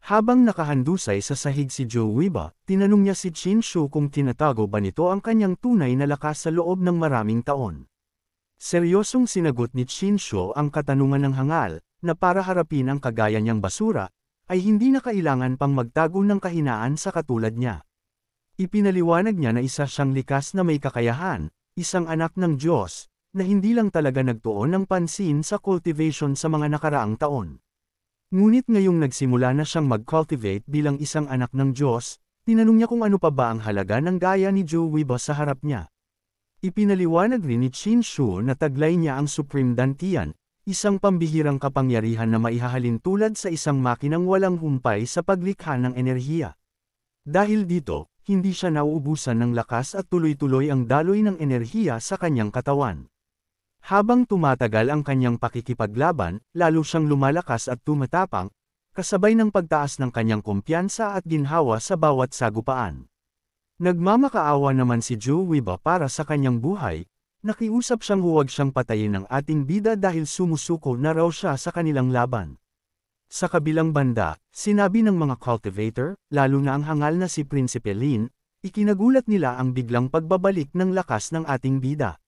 Habang nakahandusay sa sahig si Zhou Weibo, tinanong niya si Qin Shu kung tinatago ba nito ang kanyang tunay na lakas sa loob ng maraming taon. Seryosong sinagot ni Qin Shu ang katanungan ng hangal, na para harapin ang kagaya niyang basura, ay hindi na kailangan pang magtago ng kahinaan sa katulad niya. Ipinaliwanag niya na isa siyang likas na may kakayahan, isang anak ng Diyos, na hindi lang talaga nagtuon ng pansin sa cultivation sa mga nakaraang taon. Ngunit ngayong nagsimula na siyang mag-cultivate bilang isang anak ng Diyos, tinanong niya kung ano pa ba ang halaga ng gaya ni Zhou Weibo sa harap niya. Ipinaliwanag rin ni Qin Shu na taglay niya ang Supreme Dantian, isang pambihirang kapangyarihan na maihahalin tulad sa isang makinang walang humpay sa paglikha ng enerhiya. Dahil dito, hindi siya nauubusan ng lakas at tuloy-tuloy ang daloy ng enerhiya sa kanyang katawan. Habang tumatagal ang kanyang pakikipaglaban, lalo siyang lumalakas at tumatapang, kasabay ng pagtaas ng kanyang kumpiyansa at ginhawa sa bawat sagupaan. Nagmamakaawa naman si Zhou Weibo para sa kanyang buhay, nakiusap siyang huwag siyang patayin ng ating bida dahil sumusuko na raw siya sa kanilang laban. Sa kabilang banda, sinabi ng mga cultivator, lalo na ang hangal na si Prinsipe Lin, ikinagulat nila ang biglang pagbabalik ng lakas ng ating bida.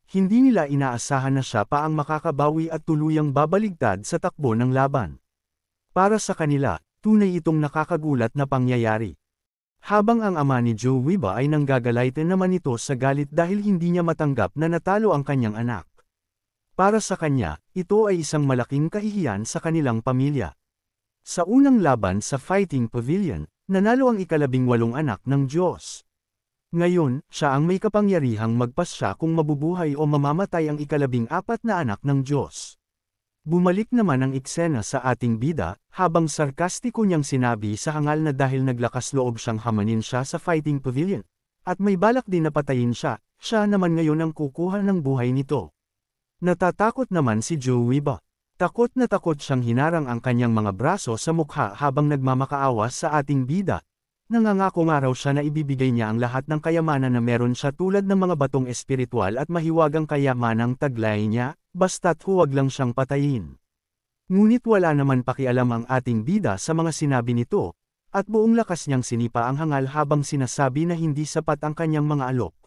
Hindi nila inaasahan na siya pa ang makakabawi at tuluyang babaligtad sa takbo ng laban. Para sa kanila, tunay itong nakakagulat na pangyayari. Habang ang ama ni Zhou Weibo ay nanggagalitan naman ito sa galit dahil hindi niya matanggap na natalo ang kanyang anak. Para sa kanya, ito ay isang malaking kahihiyan sa kanilang pamilya. Sa unang laban sa Fighting Pavilion, nanalo ang ika-18 anak ng Diyos. Ngayon, siya ang may kapangyarihang magpasya kung mabubuhay o mamamatay ang ika-14 na anak ng Diyos. Bumalik naman ang eksena sa ating bida, habang sarkastiko niyang sinabi sa hangal na dahil naglakas loob siyang hamanin siya sa Fighting Pavilion, at may balak din na patayin siya, siya naman ngayon ang kukuha ng buhay nito. Natatakot naman si Zhou Weibo. Takot na takot siyang hinarang ang kanyang mga braso sa mukha habang nagmamakaawa sa ating bida. Nangangako nga raw siya na ibibigay niya ang lahat ng kayamanan na meron siya tulad ng mga batong espiritual at mahiwagang kayamanang taglay niya, basta't huwag lang siyang patayin. Ngunit wala naman pakialam ang ating bida sa mga sinabi nito, at buong lakas niyang sinipa ang hangal habang sinasabi na hindi sapat ang kanyang mga alok.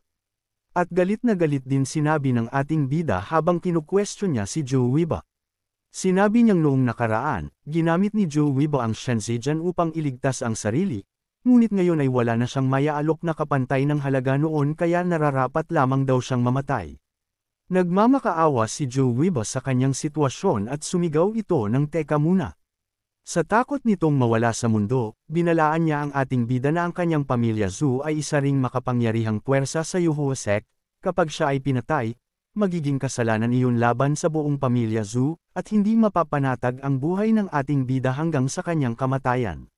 At galit na galit din sinabi ng ating bida habang kinukwestiyon niya si Zhou Weibo. Sinabi niyang noong nakaraan, ginamit ni Zhou Weibo ang Shenzijan upang iligtas ang sarili, ngunit ngayon ay wala na siyang mayaalok na kapantay ng halaga noon kaya nararapat lamang daw siyang mamatay. Nagmamakaawa si Zhou Weibo sa kanyang sitwasyon at sumigaw ito ng teka muna. Sa takot nitong mawala sa mundo, binalaan niya ang ating bida na ang kanyang pamilya Zhu ay isa ring makapangyarihang puwersa sa Yuhua sect, kapag siya ay pinatay, magiging kasalanan iyon laban sa buong pamilya Zhu, at hindi mapapanatag ang buhay ng ating bida hanggang sa kanyang kamatayan.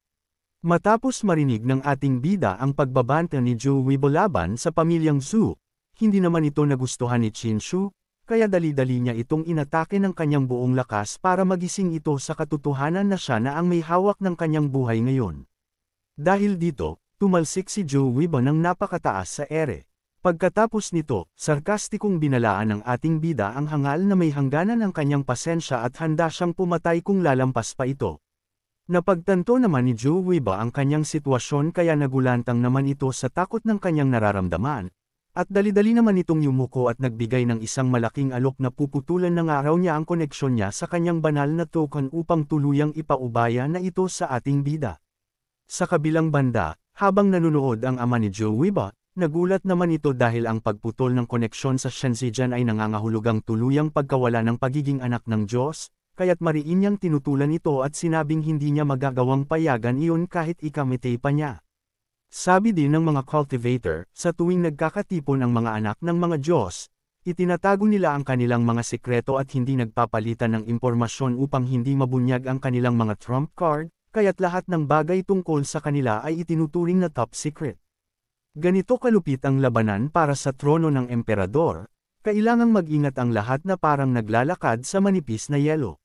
Matapos marinig ng ating bida ang pagbabanta ni Zhou Weibo laban sa pamilyang Zhu, hindi naman ito nagustuhan ni Qin Shu, kaya dali-dali niya itong inatake ng kanyang buong lakas para magising ito sa katotohanan na siya na ang may hawak ng kanyang buhay ngayon. Dahil dito, tumalsik si Zhou Weibo ng napakataas sa ere. Pagkatapos nito, sarkastikong binalaan ng ating bida ang hangal na may hangganan ng kanyang pasensya at handa siyang pumatay kung lalampas pa ito. Napagtanto naman ni Zhou Weibo ang kanyang sitwasyon kaya nagulantang naman ito sa takot ng kanyang nararamdaman, at dali-dali naman itong yumuko at nagbigay ng isang malaking alok na puputulan ng araw niya ang koneksyon niya sa kanyang banal na token upang tuluyang ipaubaya na ito sa ating bida. Sa kabilang banda, habang nanunood ang ama ni Zhou Weibo, nagulat naman ito dahil ang pagputol ng koneksyon sa Shenzijan ay nangangahulugang tuluyang pagkawala ng pagiging anak ng Diyos, kaya't mariin niyang tinutulan ito at sinabing hindi niya magagawang payagan iyon kahit ikamitay pa niya. Sabi din ng mga cultivator, sa tuwing nagkakatipon ang mga anak ng mga Diyos, itinatago nila ang kanilang mga sikreto at hindi nagpapalitan ng impormasyon upang hindi mabunyag ang kanilang mga trump card, kaya't lahat ng bagay tungkol sa kanila ay itinuturing na top secret. Ganito kalupit ang labanan para sa trono ng emperador, kailangang mag-ingat ang lahat na parang naglalakad sa manipis na yelo.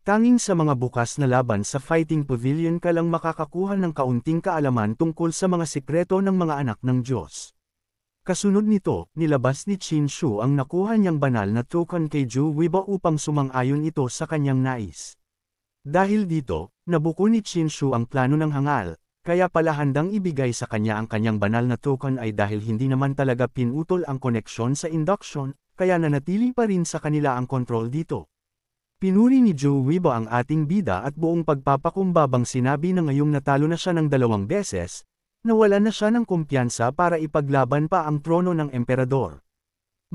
Tanging sa mga bukas na laban sa Fighting Pavilion ka lang makakakuha ng kaunting kaalaman tungkol sa mga sikreto ng mga anak ng Diyos. Kasunod nito, nilabas ni Qin Shu ang nakuha niyang banal na token kay Zhou Weibo upang sumang-ayon ito sa kanyang nais. Dahil dito, nabuko ni Chinshu ang plano ng hangal, kaya pala handang ibigay sa kanya ang kanyang banal na token ay dahil hindi naman talaga pinutol ang koneksyon sa induction, kaya nanatili pa rin sa kanila ang kontrol dito. Pinuri ni Joe Weibo ang ating bida at buong pagpapakumbabang sinabi na ngayong natalo na siya ng 2 beses, nawala na siya ng kumpiyansa para ipaglaban pa ang trono ng emperador.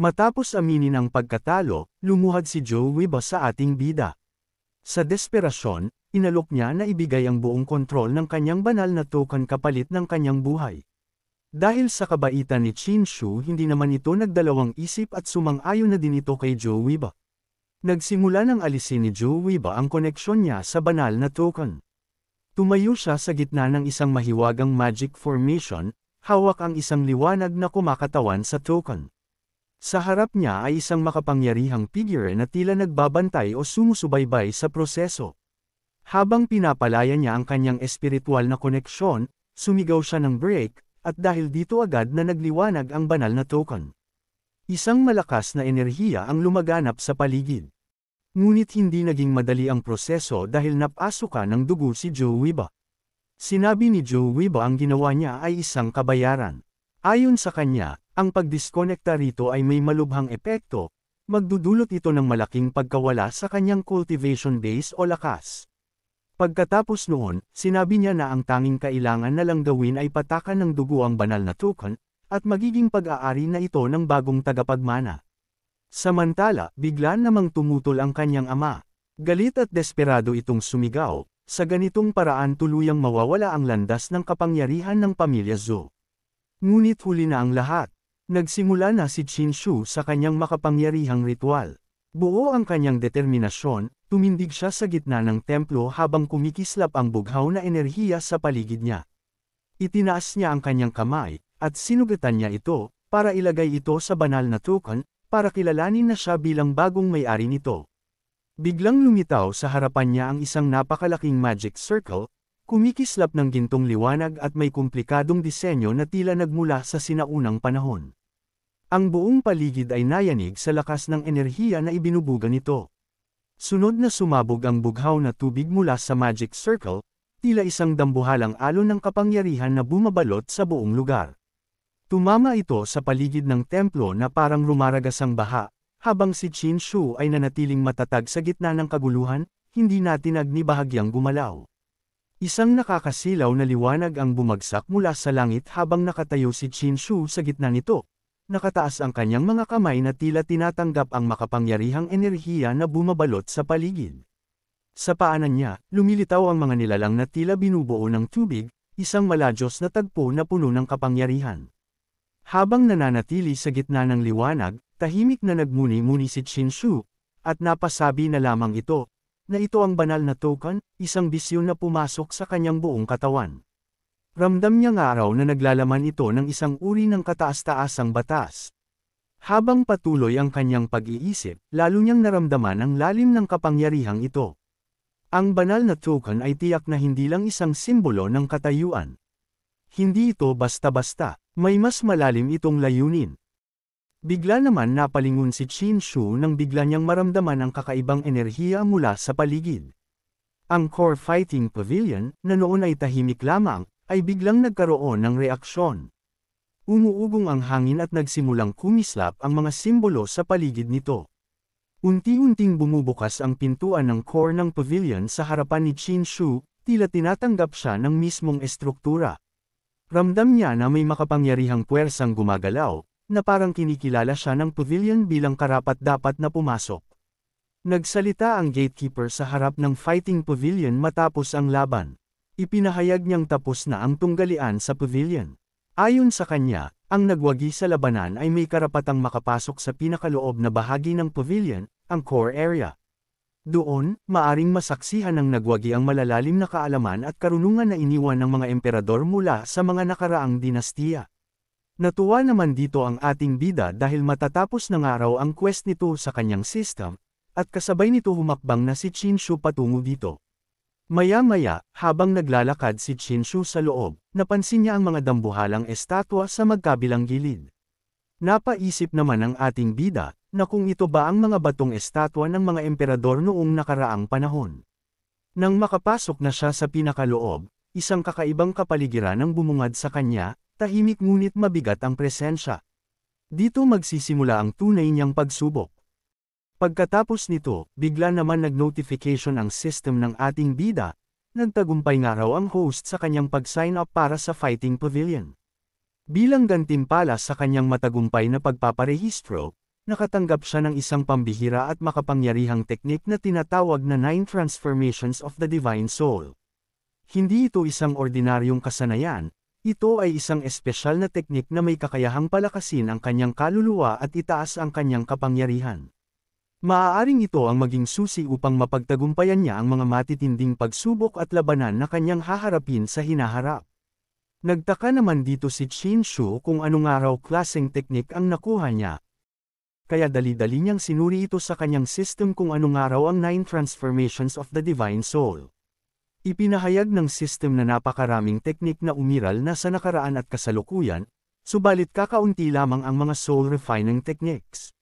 Matapos aminin ang pagkatalo, lumuhad si Joe Weibo sa ating bida. Sa desperasyon, inalok niya na ibigay ang buong kontrol ng kanyang banal na token kapalit ng kanyang buhay. Dahil sa kabaitan ni Chinshu hindi naman ito nagdalawang isip at sumang-ayon na din ito kay Joe Weibo. Nagsimula ng alisin ni Joe Weibo ang koneksyon niya sa banal na token. Tumayo siya sa gitna ng isang mahiwagang magic formation, hawak ang isang liwanag na kumakatawan sa token. Sa harap niya ay isang makapangyarihang figure na tila nagbabantay o sumusubaybay sa proseso. Habang pinapalaya niya ang kanyang espiritual na koneksyon, sumigaw siya ng break, at dahil dito agad na nagliwanag ang banal na token. Isang malakas na enerhiya ang lumaganap sa paligid. Ngunit hindi naging madali ang proseso dahil napasukan ng dugo si Joe Weibo. Sinabi ni Joe Weibo ang ginawa niya ay isang kabayaran. Ayon sa kanya, ang pagdiskonekta rito ay may malubhang epekto, magdudulot ito ng malaking pagkawala sa kanyang cultivation base o lakas. Pagkatapos noon, sinabi niya na ang tanging kailangan na lang gawin ay patakan ng dugo ang banal na token, at magiging pag-aari na ito ng bagong tagapagmana. Samantala, bigla namang tumutol ang kanyang ama. Galit at desperado itong sumigaw, sa ganitong paraan tuluyang mawawala ang landas ng kapangyarihan ng pamilya Zhou. Ngunit huli na ang lahat. Nagsimula na si Chinshu sa kanyang makapangyarihang ritual. Buo ang kanyang determinasyon, tumindig siya sa gitna ng templo habang kumikislap ang bughaw na enerhiya sa paligid niya. Itinaas niya ang kanyang kamay, at sinugatan niya ito, para ilagay ito sa banal na token, para kilalanin na siya bilang bagong may-ari nito. Biglang lumitaw sa harapan niya ang isang napakalaking magic circle, kumikislap ng gintong liwanag at may komplikadong disenyo na tila nagmula sa sinaunang panahon. Ang buong paligid ay nayanig sa lakas ng enerhiya na ibinubuga nito. Sunod na sumabog ang bughaw na tubig mula sa magic circle, tila isang dambuhalang alon ng kapangyarihan na bumabalot sa buong lugar. Tumama ito sa paligid ng templo na parang rumaragas ang baha, habang si Chinshu ay nanatiling matatag sa gitna ng kaguluhan, hindi natinag ni bahagyang gumalaw. Isang nakakasilaw na liwanag ang bumagsak mula sa langit habang nakatayo si Chinshu sa gitna nito. Nakataas ang kanyang mga kamay na tila tinatanggap ang makapangyarihang enerhiya na bumabalot sa paligid. Sa paanan niya, lumilitaw ang mga nilalang na tila binubuo ng tubig, isang maladyos na tagpo na puno ng kapangyarihan. Habang nananatili sa gitna ng liwanag, tahimik na nagmuni-muni si Chinshu, at napasabi na lamang ito, na ito ang banal na token, isang bisyon na pumasok sa kanyang buong katawan. Ramdam niya nga raw na naglalaman ito ng isang uri ng kataas-taasang batas. Habang patuloy ang kanyang pag-iisip, lalo niyang naramdaman ang lalim ng kapangyarihang ito. Ang banal na token ay tiyak na hindi lang isang simbolo ng katayuan. Hindi ito basta-basta, may mas malalim itong layunin. Bigla naman napalingon si Chinshu nang bigla niyang maramdaman ang kakaibang enerhiya mula sa paligid. Ang Core Fighting Pavilion, na noon ay tahimik lamang, ay biglang nagkaroon ng reaksyon. Umuugong ang hangin at nagsimulang kumislap ang mga simbolo sa paligid nito. Unti-unting bumubukas ang pintuan ng core ng pavilion sa harapan ni Chinshu, tila tinatanggap siya ng mismong estruktura. Ramdam niya na may makapangyarihang puwersang gumagalaw, na parang kinikilala siya ng pavilion bilang karapat-dapat na pumasok. Nagsalita ang gatekeeper sa harap ng fighting pavilion matapos ang laban. Ipinahayag niyang tapos na ang tunggalian sa pavilion. Ayon sa kanya, ang nagwagi sa labanan ay may karapatang makapasok sa pinakaloob na bahagi ng pavilion, ang core area. Doon, maaring masaksihan ng nagwagi ang malalalim na kaalaman at karunungan na iniwan ng mga emperador mula sa mga nakaraang dinastiya. Natuwa naman dito ang ating bida dahil matatapos ng araw ang quest nito sa kanyang system, at kasabay nito humakbang na si Chinshu patungo dito. Maya-maya, habang naglalakad si Chinshu sa loob, napansin niya ang mga dambuhalang estatwa sa magkabilang gilid. Napaisip naman ang ating bida, na kung ito ba ang mga batong estatwa ng mga emperador noong nakaraang panahon. Nang makapasok na siya sa pinakaloob, isang kakaibang kapaligiran ang bumungad sa kanya, tahimik ngunit mabigat ang presensya. Dito magsisimula ang tunay niyang pagsubok. Pagkatapos nito, bigla naman nag-notification ang system ng ating bida, nagtagumpay nga raw ang host sa kanyang pag-sign up para sa Fighting Pavilion. Bilang gantimpala sa kanyang matagumpay na pagpaparehistro, nakatanggap siya ng isang pambihira at makapangyarihang teknik na tinatawag na 9 Transformations of the Divine Soul. Hindi ito isang ordinaryong kasanayan, ito ay isang espesyal na teknik na may kakayahang palakasin ang kanyang kaluluwa at itaas ang kanyang kapangyarihan. Maaaring ito ang maging susi upang mapagtagumpayan niya ang mga matitinding pagsubok at labanan na kanyang haharapin sa hinaharap. Nagtaka naman dito si Qin Shu kung anong araw klaseng teknik ang nakuha niya. Kaya dali-dali niyang sinuri ito sa kanyang system kung anong araw ang 9 Transformations of the Divine Soul. Ipinahayag ng system na napakaraming teknik na umiral na sa nakaraan at kasalukuyan, subalit kakaunti lamang ang mga soul refining techniques.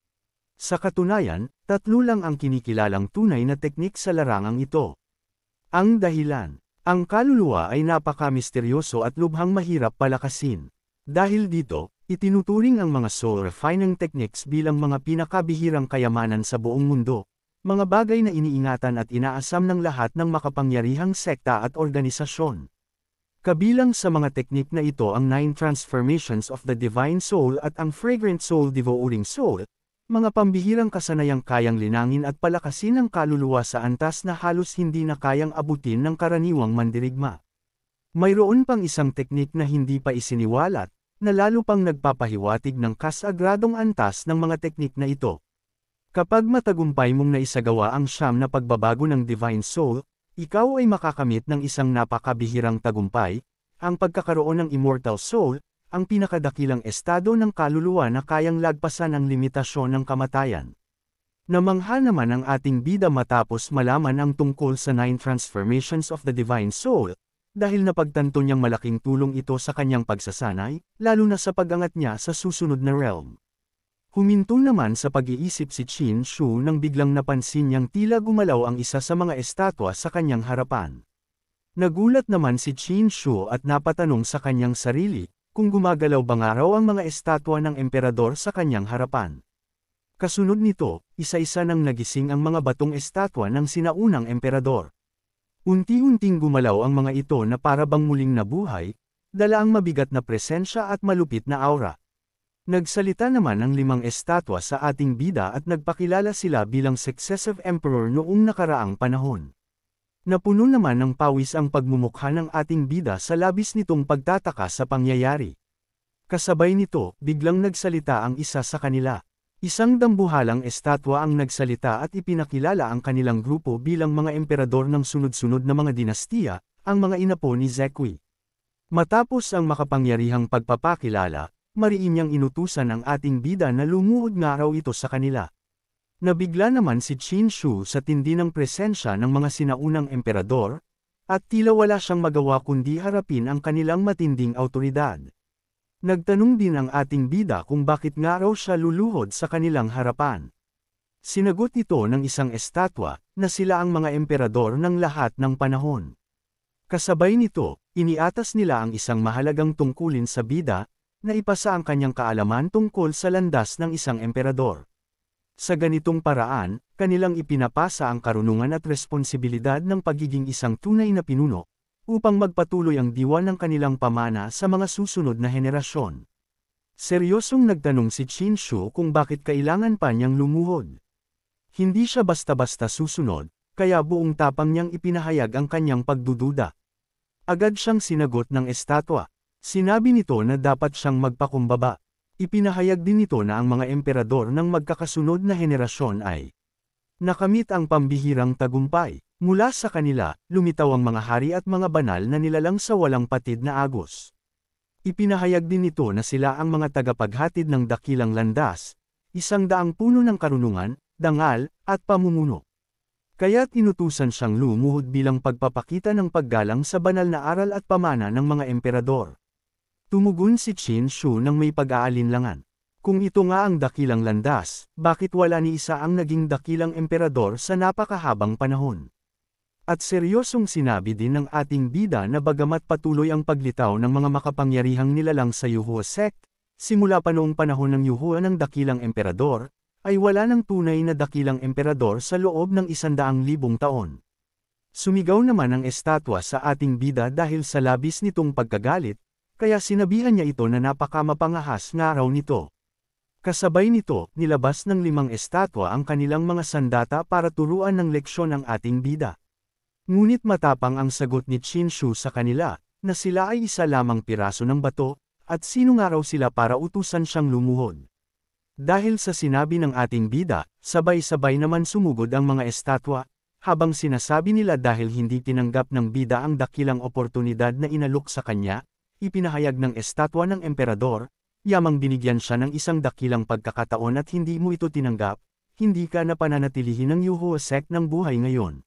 Sa katunayan, 3 lang ang kinikilalang tunay na teknik sa larangang ito. Ang dahilan, ang kaluluwa ay napaka-misteryoso at lubhang mahirap palakasin. Dahil dito, itinuturing ang mga soul refining techniques bilang mga pinakabihirang kayamanan sa buong mundo, mga bagay na iniingatan at inaasam ng lahat ng makapangyarihang sekta at organisasyon. Kabilang sa mga teknik na ito ang 9 Transformations of the Divine Soul at ang Fragrant Soul Devouring Soul, mga pambihirang kasanayang kayang linangin at palakasin ang kaluluwa sa antas na halos hindi na kayang abutin ng karaniwang mandirigma. Mayroon pang isang teknik na hindi pa isiniwalat, na lalo pang nagpapahiwatig ng kasagradong antas ng mga teknik na ito. Kapag matagumpay mong naisagawa ang siyam na pagbabago ng Divine Soul, ikaw ay makakamit ng isang napakabihirang tagumpay, ang pagkakaroon ng Immortal Soul, ang pinakadakilang estado ng kaluluwa na kayang lagpasan ang limitasyon ng kamatayan. Namangha naman ang ating bida matapos malaman ang tungkol sa 9 Transformations of the Divine Soul, dahil napagtanto niyang malaking tulong ito sa kanyang pagsasanay, lalo na sa pag-angat niya sa susunod na realm. Huminto naman sa pag-iisip si Qin Shu nang biglang napansin niyang tila gumalaw ang isa sa mga estatwa sa kanyang harapan. Nagulat naman si Qin Shu at napatanong sa kanyang sarili, kung gumagalaw ba nga raw ang mga estatwa ng emperador sa kanyang harapan. Kasunod nito, isa-isa nang nagising ang mga batong estatwa ng sinaunang emperador. Unti-unting gumalaw ang mga ito na para bang muling nabuhay, dala ang mabigat na presensya at malupit na aura. Nagsalita naman ang 5 estatwa sa ating bida at nagpakilala sila bilang successive emperor noong nakaraang panahon. Napuno naman ng pawis ang pagmumukha ng ating bida sa labis nitong pagtataka sa pangyayari. Kasabay nito, biglang nagsalita ang isa sa kanila. Isang dambuhalang estatwa ang nagsalita at ipinakilala ang kanilang grupo bilang mga emperador ng sunod-sunod na mga dinastiya, ang mga inapo ni Zequi. Matapos ang makapangyarihang pagpapakilala, mariin niyang inutusan ang ating bida na lumuhod nga raw ito sa kanila. Nabigla naman si Qin Shu sa tindi ng presensya ng mga sinaunang emperador, at tila wala siyang magawa kundi harapin ang kanilang matinding awtoridad. Nagtanong din ang ating bida kung bakit nga raw siya luluhod sa kanilang harapan. Sinagot ito ng isang estatwa, na sila ang mga emperador ng lahat ng panahon. Kasabay nito, iniatas nila ang isang mahalagang tungkulin sa bida, na ipasa ang kanyang kaalaman tungkol sa landas ng isang emperador. Sa ganitong paraan, kanilang ipinapasa ang karunungan at responsibilidad ng pagiging isang tunay na pinuno, upang magpatuloy ang diwa ng kanilang pamana sa mga susunod na henerasyon. Seryosong nagtanong si Qin Shu kung bakit kailangan pa niyang lumuhod. Hindi siya basta-basta susunod, kaya buong tapang niyang ipinahayag ang kanyang pagdududa. Agad siyang sinagot ng estatwa. Sinabi nito na dapat siyang magpakumbaba. Ipinahayag din nito na ang mga emperador ng magkakasunod na henerasyon ay nakamit ang pambihirang tagumpay. Mula sa kanila, lumitaw ang mga hari at mga banal na nilalang sa walang patid na agos. Ipinahayag din nito na sila ang mga tagapaghatid ng dakilang landas, 100 puno ng karunungan, dangal, at pamumuno. Kaya't inutusan siyang lumuhod bilang pagpapakita ng paggalang sa banal na aral at pamana ng mga emperador. Tumugon si Qin Shu nang may pag-aalinlangan. Kung ito nga ang dakilang landas, bakit wala ni isa ang naging dakilang emperador sa napakahabang panahon? At seryosong sinabi din ng ating bida na bagamat patuloy ang paglitaw ng mga makapangyarihang nilalang sa Yuhua sect, simula pa noong panahon ng Yuhua ng dakilang emperador, ay wala ng tunay na dakilang emperador sa loob ng 100,000 taon. Sumigaw naman ang estatwa sa ating bida dahil sa labis nitong pagkagalit, kaya sinabihan niya ito na napakamapangahas nga raw nito. Kasabay nito, nilabas ng 5 estatwa ang kanilang mga sandata para turuan ng leksyon ang ating bida. Ngunit matapang ang sagot ni Qinshu sa kanila, na sila ay isa lamang piraso ng bato, at sino nga raw sila para utusan siyang lumuhod. Dahil sa sinabi ng ating bida, sabay-sabay naman sumugod ang mga estatwa, habang sinasabi nila dahil hindi tinanggap ng bida ang dakilang oportunidad na inalok sa kanya, ipinahayag ng estatwa ng emperador, yamang binigyan siya ng isang dakilang pagkakataon at hindi mo ito tinanggap, hindi ka na pananatilihin ng Yuhua sect ng buhay ngayon.